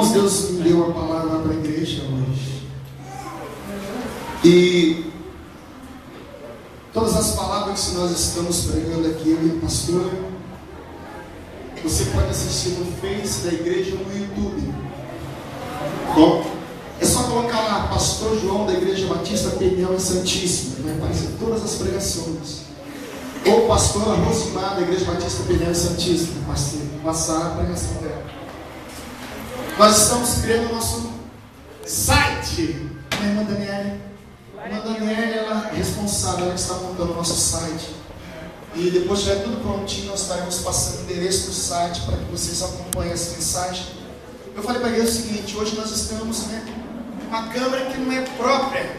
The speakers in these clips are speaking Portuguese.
Deus me deu uma palavra para a igreja hoje. E todas as palavras que nós estamos pregando aqui, eu e a pastora, você pode assistir no Face da igreja ou no YouTube. Bom, é só colocar lá, Pastor João da Igreja Batista Peniel e Santíssima, vai aparecer todas as pregações. Ou Pastora Rosimar da Igreja Batista Peniel e Santíssima, passar a pregação dela. Nós estamos criando o nosso site. A irmã Daniele, ela é responsável, ela que está montando o nosso site. E depois que estiver tudo prontinho, nós estaremos passando o endereço do site para que vocês acompanhem essa mensagem. Eu falei para a igreja o seguinte: hoje nós estamos com uma câmera que não é própria,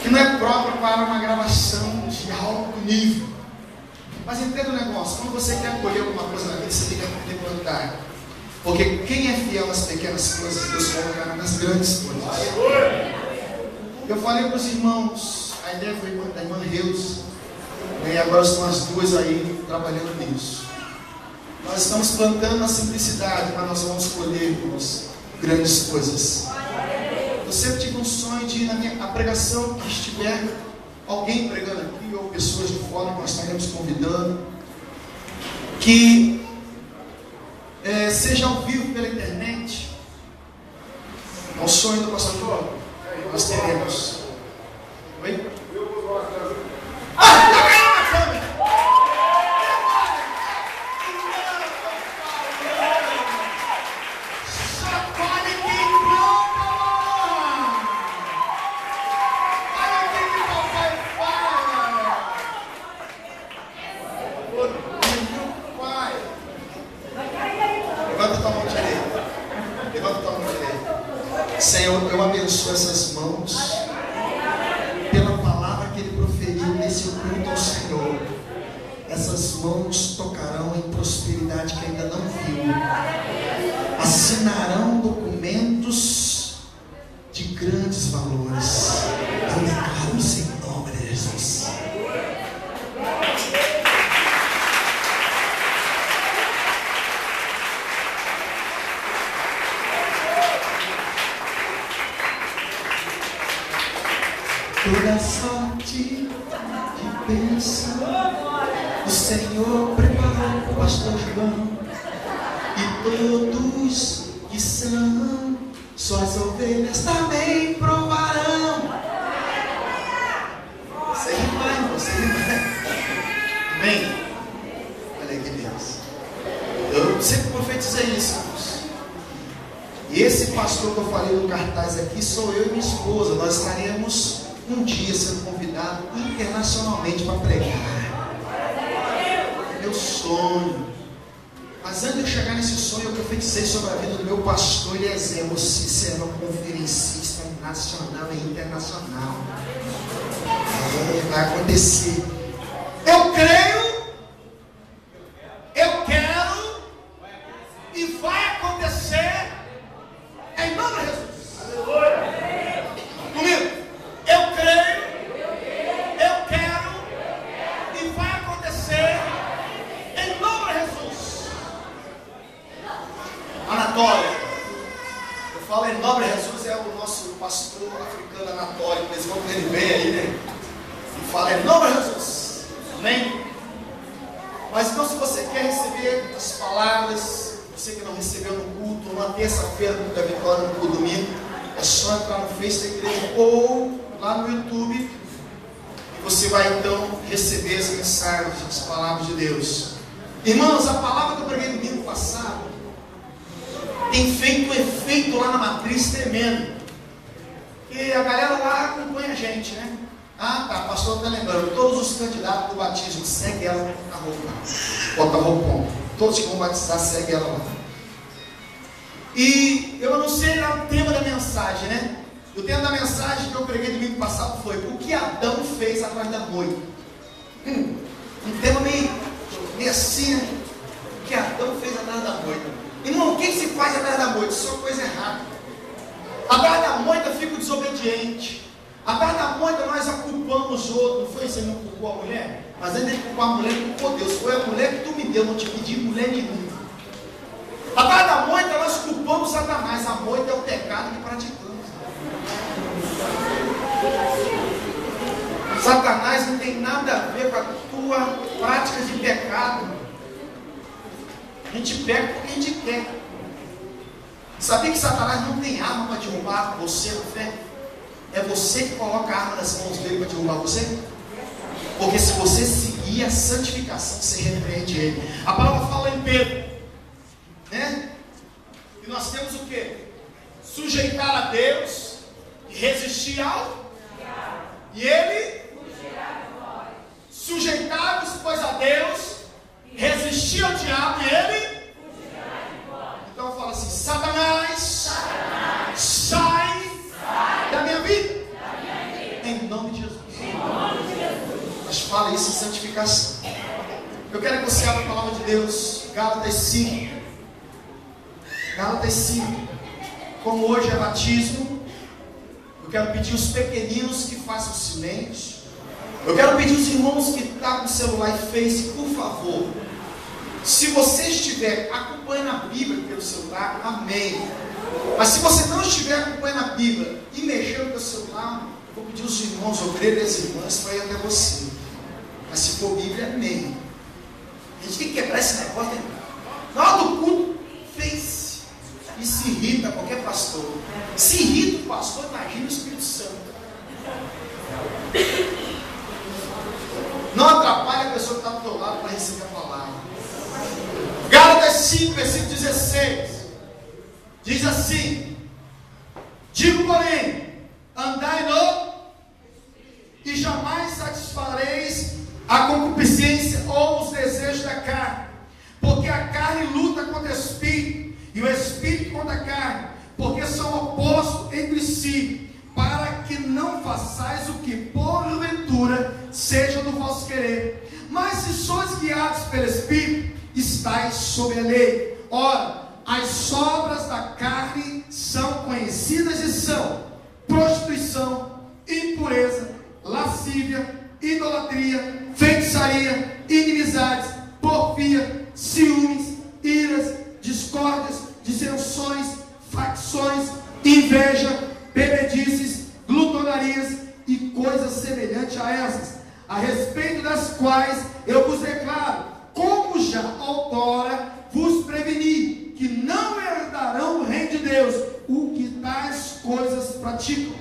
que não é própria para uma gravação de alto nível. Mas entenda o negócio: quando você quer colher alguma coisa na vida, você tem que plantar. Porque quem é fiel nas pequenas coisas, Deus colocará nas grandes coisas. Eu falei para os irmãos, a ideia foi da irmã Reus, e agora estão as duas aí trabalhando nisso. Nós estamos plantando na simplicidade, mas nós vamos colher grandes coisas. Eu sempre tive um sonho de ir na pregação que estiver alguém pregando aqui, ou pessoas de fora que nós estaremos convidando, que seja ao vivo pela internet. É um sonho do pastor João. Nós teremos. Oi? Senhor, eu abençoo essas mãos pela palavra que Ele proferiu nesse culto ao Senhor. Essas mãos tocarão em prosperidade que ainda não viu, assinarão documentos de grandes valores. Eu declaro isso em nome de Jesus. Toda sorte de bênção o Senhor preparou para o pastor João, e todos que são suas ovelhas também provarão. Você vai, você vai. Amém? Olha que Deus. Eu sempre profetizei isso, irmãos. E esse pastor que eu falei no cartaz aqui sou eu e minha esposa. Nós estaremos um dia sendo convidado internacionalmente para pregar. Meu sonho. Mas antes de eu chegar nesse sonho, eu profetizei sobre a vida do meu pastor Eliezer. Você será um conferencista nacional e internacional. Vai acontecer. Eu creio, eu quero, e vai acontecer em nome de Jesus. Comigo. Eu creio, eu quero, e vai acontecer em nome de Jesus. Anatólia, eu falo em nome de Jesus, é o nosso pastor africano Anatólia, por exemplo, quando ele vem aí, né? E fala em nome de Jesus. Amém? Mas então, se você quer receber as palavras, você que não recebeu no culto, uma terça-feira no culto da vitória, no culto domingo, é só entrar no Face da igreja ou lá no YouTube, e você vai então receber as mensagens, as palavras de Deus. Irmãos, a palavra que eu preguei no domingo passado tem feito um efeito lá na matriz tremendo. E a galera lá acompanha a gente, né? Ah, tá, o pastor está lembrando, todos os candidatos do batismo, segue ela na roupa, bota a roupão. Todos que vão batizar, segue ela lá. E eu não sei o tema da mensagem, né? O tema da mensagem que eu preguei domingo passado foi: o que Adão fez atrás da moita? Um tema meio assim, né? O que Adão fez atrás da moita? Irmão, o que se faz atrás da moita? Só coisa errada. Atrás da moita fica o desobediente. Atrás da moita nós culpamos o outro. Não foi isso? Ele não culpou a mulher? Mas ainda ele culpou a mulher, culpou Deus. Foi a mulher que tu me deu, não te pedi mulher nenhuma. Atrás Satanás, a moita é o pecado que praticamos. Satanás não tem nada a ver com a tua prática de pecado. A gente pega porque a gente quer. Sabia que Satanás não tem arma para derrubar você na fé? É você que coloca a arma nas mãos dele para derrubar você? Porque se você seguir a santificação, você repreende ele. A palavra fala em Pedro, né? E nós temos o quê? Sujeitar a Deus e resistir ao e ele sujeitar-vos, pois, a Deus, resistir ao diabo e ele. Então fala assim: Satanás, sai da minha vida. Em nome de Jesus. Mas fala isso em santificação. Eu quero que você abra a palavra de Deus, Gálatas 5. Gálatas 5. Como hoje é batismo, eu quero pedir os pequeninos que façam silêncio. Eu quero pedir os irmãos que estão com o celular e Face, por favor. Se você estiver acompanhando a Bíblia pelo celular, amém. Mas se você não estiver acompanhando a Bíblia e mexendo pelo celular, eu vou pedir os irmãos, obreiros e as irmãs para ir até você. Mas se for Bíblia, amém. A gente tem que quebrar esse negócio, né? Na hora do culto, Face. E se irrita qualquer pastor. Se irrita o pastor, imagina o Espírito Santo. Não atrapalhe a pessoa que está do teu lado para receber a palavra. Gálatas 5, versículo 16. Diz assim: digo, porém, andai no e jamais satisfareis a concupiscência ou os desejos da carne, porque a carne luta contra o espírito e o espírito contra a carne, porque são opostos entre si, para que não façais o que porventura seja do vosso querer. Mas se sois guiados pelo Espírito, estáis sob a lei. Ora, as obras da carne são conhecidas e são prostituição, impureza, lascívia, idolatria, feitiçaria, inimizades, porfia, ciúmes, iras, discórdias, dissensões, facções, inveja, bebedices, glutonarias e coisas semelhantes a essas, a respeito das quais eu vos declaro, como já outrora vos preveni, que não herdarão o reino de Deus o que tais coisas praticam.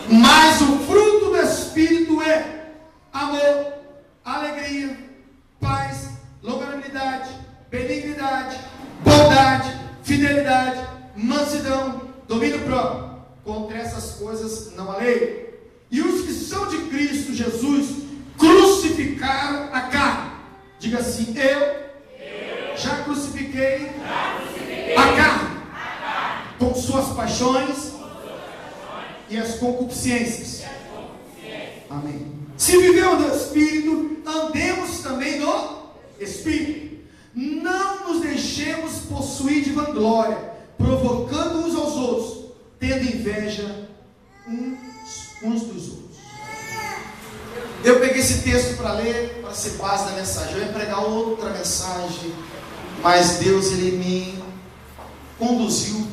Mas o fruto do Espírito é amor, alegria, paz, longanimidade, benignidade, bondade, fidelidade, mansidão, domínio próprio. Contra essas coisas não há lei. E os que são de Cristo Jesus crucificaram a carne. Diga assim: eu já crucifiquei a carne com suas paixões e as concupiscências. Amém. Se vivemos no Espírito, andemos também no Espírito. Não nos deixemos possuir de vanglória, provocando uns aos outros, tendo inveja uns dos outros. Eu peguei esse texto para ler, para ser base da mensagem. Eu ia pregar outra mensagem, mas Deus, Ele me conduziu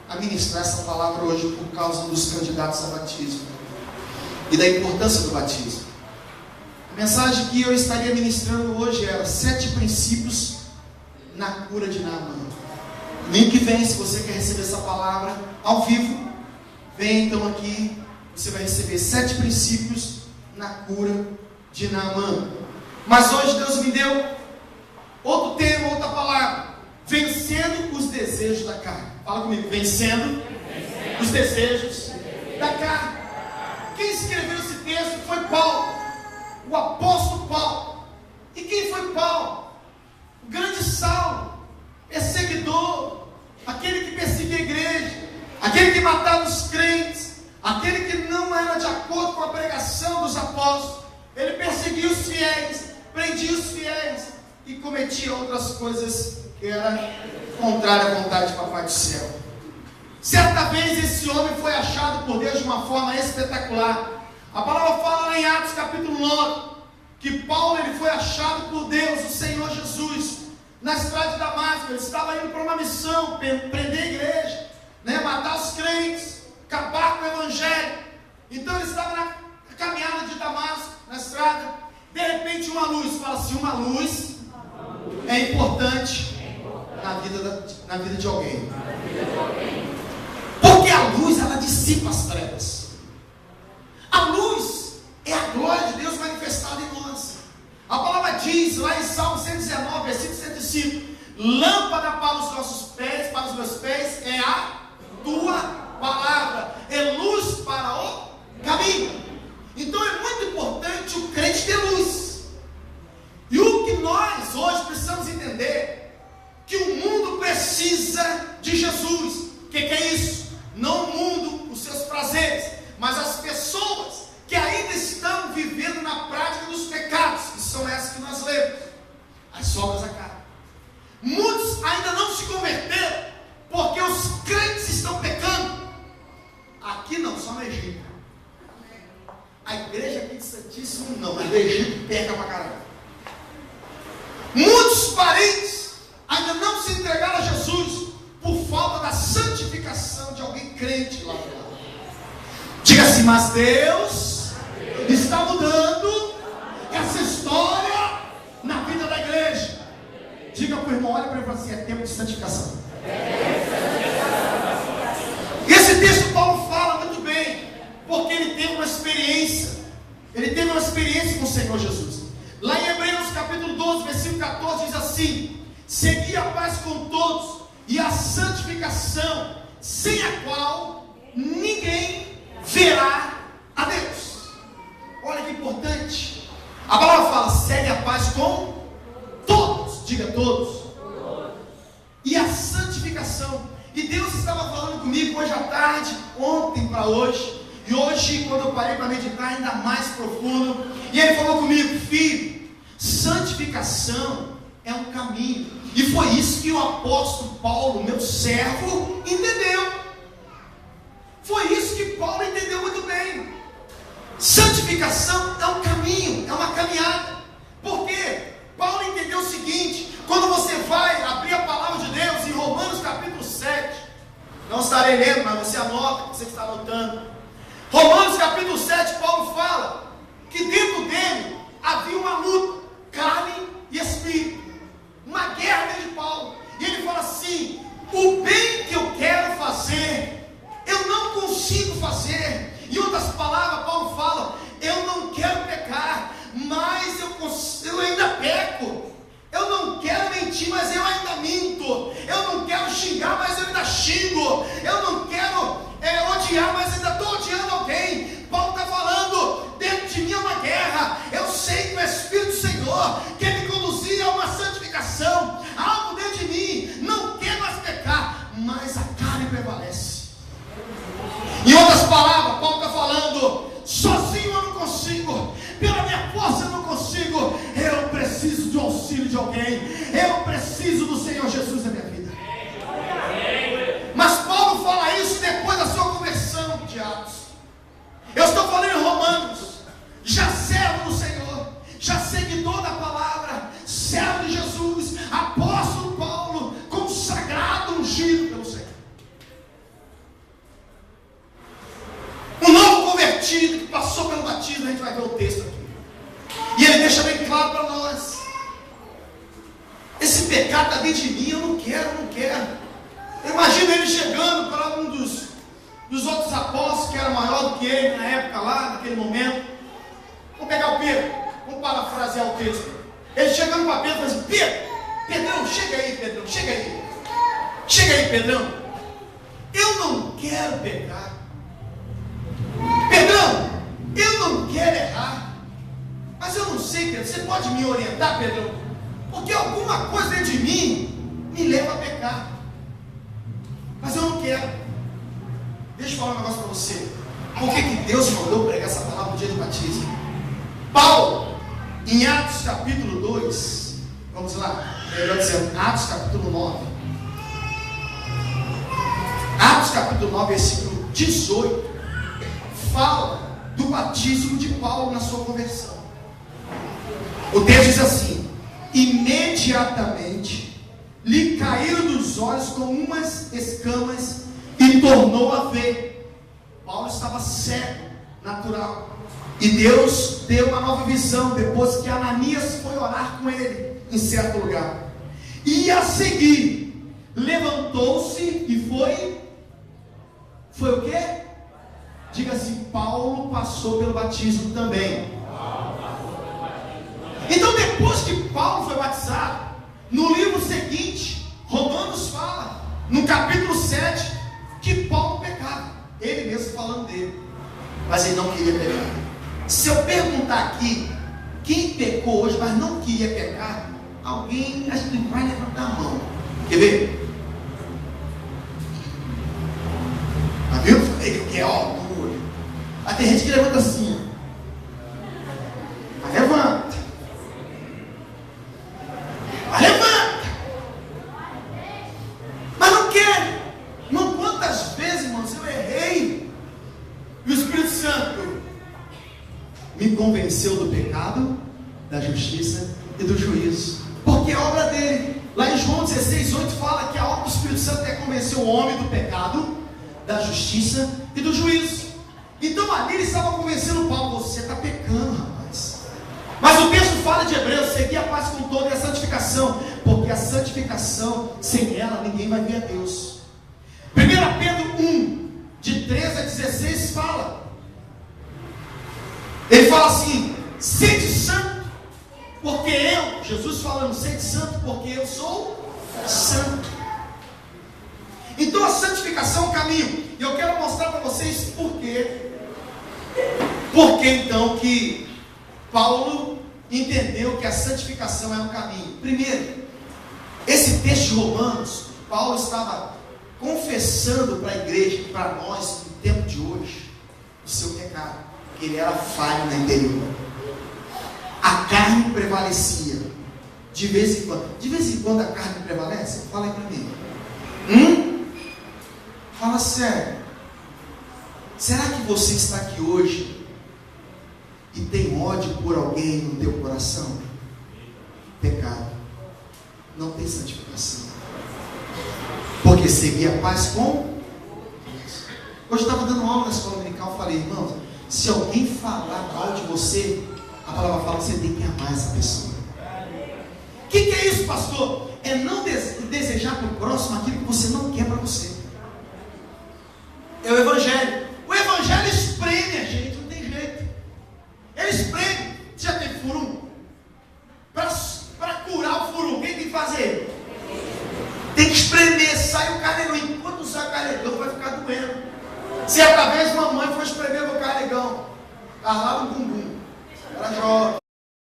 a ministrar essa palavra hoje por causa dos candidatos a batismo e da importância do batismo. A mensagem que eu estaria ministrando hoje era 7 princípios na cura de Naamã. Link vem, se você quer receber essa palavra ao vivo, vem então aqui, você vai receber 7 princípios na cura de Naamã. Mas hoje Deus me deu outro tema, outra palavra: vencendo os desejos da carne. Fala comigo: vencendo os desejos da carne. Quem escreveu esse texto foi Paulo, o apóstolo Paulo. E quem foi Paulo? O grande Saulo, perseguidor, aquele que perseguia a igreja, aquele que matava os crentes, aquele que não era de acordo com a pregação dos apóstolos. Ele perseguia os fiéis, prendia os fiéis e cometia outras coisas que eram contrárias à vontade de Papai do Céu. Certa vez esse homem foi achado por Deus de uma forma espetacular. A palavra fala lá em Atos capítulo 9 que Paulo ele foi achado por Deus, o Senhor Jesus, na estrada de Damasco. Ele estava indo para uma missão, prender a igreja. Então ele estava na caminhada de Damasco, na estrada. De repente uma luz, fala assim, uma luz é importante na vida de alguém. Porque a luz, ela dissipa as trevas. A luz é a glória de Deus manifestada em nós. A palavra diz lá em Salmo 119, versículo 105: lâmpada para os nossos pés, para os meus pés é a tua palavra, é luz para o caminho. Então é muito importante o crente ter luz. E o que nós hoje precisamos entender, que o mundo precisa de Jesus. O que é isso? Não o mundo, os seus prazeres, mas as pessoas que ainda estão vivendo na prática dos pecados, que são essas que nós lemos, as obras da carne. Muitos ainda não se converteram, porque os crentes estão pecando. Aqui não, só no Egito. A igreja aqui de Santíssimo não, mas no Egito peca pra caramba. Muitos parentes ainda não se entregaram a Jesus por falta da santificação de alguém crente lá do lado. Diga assim, mas Deus está mudando essa história na vida da igreja. Diga para o irmão, olha para ele e fala assim, é tempo de santificação. E esse texto Paulo fala muito bem, porque ele teve uma experiência. Ele teve uma experiência com o Senhor Jesus. Lá em Hebreus capítulo 12, versículo 14, diz assim: segui a paz com todos e a santificação, sem a qual ninguém verá a Deus. Olha que importante. A palavra fala, segue a paz com todos, diga todos, e a santificação. E Deus estava falando comigo hoje à tarde, ontem para hoje, e hoje quando eu parei para meditar ainda mais profundo, e Ele falou comigo, filho, santificação é um caminho. E foi isso que o apóstolo Paulo, meu servo, entendeu. Foi isso que Paulo entendeu muito bem. Santificação é um caminho, é uma caminhada. Por quê? Paulo entendeu o seguinte: quando você vai abrir a palavra de Deus em Romanos capítulo 7, não estarei lendo, mas você anota, você que está anotando. Romanos capítulo 7, Paulo fala que dentro dele havia uma luta, carne e espírito, uma guerra dentro de Paulo. E ele fala assim: o bem que eu quero fazer, eu não consigo fazer. Em outras palavras, Paulo fala: eu não quero pecar, mas eu ainda peco. Eu não quero mentir, mas eu ainda minto. Eu não quero xingar, mas eu ainda xingo. Eu não quero odiar, mas ainda estou odiando alguém. Paulo está falando, dentro de mim é uma guerra. Eu sei que o Espírito do Senhor quer me conduzir a uma santificação. Algo dentro de mim não quer mais pecar, mas a carne prevalece. Em outras palavras, Paulo está falando, sozinho eu não consigo, pela minha força eu não consigo, eu preciso de auxílio de alguém, eu preciso do Senhor Jesus na minha vida. Mas Paulo fala isso depois da sua conversão de Atos. Eu estou falando em Romanos, já servo do Senhor, já seguidor da palavra, servo de Jesus, apóstolo Paulo, consagrado, ungido pelo Senhor. Um novo convertido que passou pelo batismo, a gente vai ver o texto aqui. E ele deixa bem claro para nós: esse pecado está dentro de mim, eu não quero. Eu imagino ele chegando para um dos outros apóstolos que era maior do que ele na época lá, naquele momento. Vamos pegar o Pedro, vamos parafrasear o texto. Ele chegando para Pedro e falando assim: Pedrão, chega aí, Pedrão, chega aí, Pedrão, eu não quero pecar. Pedrão, eu não quero errar, mas eu não sei, Pedro, você pode me orientar, Pedrão? Porque alguma coisa dentro de mim me leva a pecar, mas eu não quero. Deixa eu falar um negócio para você. Por que Deus mandou pregar essa palavra no dia do batismo? Paulo, em Atos capítulo 2, vamos lá, melhor dizendo, Atos capítulo 9. Atos capítulo 9, versículo 18, fala do batismo de Paulo na sua conversão. O texto diz assim: imediatamente lhe caíram dos olhos como umas escamas e tornou a ver. Paulo estava cego, natural. E Deus deu uma nova visão depois que Ananias foi orar com ele em certo lugar. E a seguir, levantou-se e foi o quê? Diga assim: Paulo passou pelo batismo também. Então, depois que Paulo foi batizado, no livro seguinte, Romanos fala, no capítulo 7, que Paulo pecava. Ele mesmo falando dele, mas ele não queria pecar. Se eu perguntar aqui, quem pecou hoje, mas não queria pecar, alguém, acho que vai levantar a mão. Quer ver? Tá vendo? Falei que é orgulho. Aí tem gente que levanta assim. Mas levanta. Mas levanta. Mas não quer. Não, quantas vezes, irmãos, eu errei. E o Espírito Santo me convenceu do pecado, da justiça e do juízo. Porque é obra dele. Lá em João 16:8 fala que a obra do Espírito Santo é convencer o homem do pecado, da justiça e do juízo. Então ali ele estava convencendo Paulo: você está pecando, rapaz. Mas o texto fala de Hebreus: seguir a paz com todo e a santificação, porque a santificação, sem ela ninguém vai ver a Deus. 1 Pedro 1, de 13 a 16 fala, ele fala assim: sede santo, porque eu, Jesus falando, sede santo, porque eu sou santo. Então a santificação é um caminho. E eu quero mostrar para vocês por quê. Por que então que Paulo entendeu que a santificação é um caminho? Primeiro, esse texto de Romanos, Paulo estava confessando para a igreja, para nós, no tempo de hoje, o seu pecado, que ele era falho na interior. A carne prevalecia. De vez em quando a carne prevalece? Fala aí para mim. Fala sério. Será que você está aqui hoje e tem ódio por alguém no teu coração? Pecado. Não tem santificação. Porque seguir a paz com Deus. Hoje eu estava dando aula na escola dominical, falei: irmãos, se alguém falar mal de você, a palavra fala que você tem que amar essa pessoa. O que é isso, pastor? É não desejar para o próximo aquilo que você não quer para você. É o Evangelho. O Evangelho espreme a gente, não tem jeito. Ele espreme. Você já teve furum? Para curar o furum, o que tem que fazer? Tem que espremer, sai o carnegão. Enquanto sai o carnegão, vai ficar doendo. Certa vez, mamãe foi espremer o carnegão. Estava lá no bumbum. Era jovem.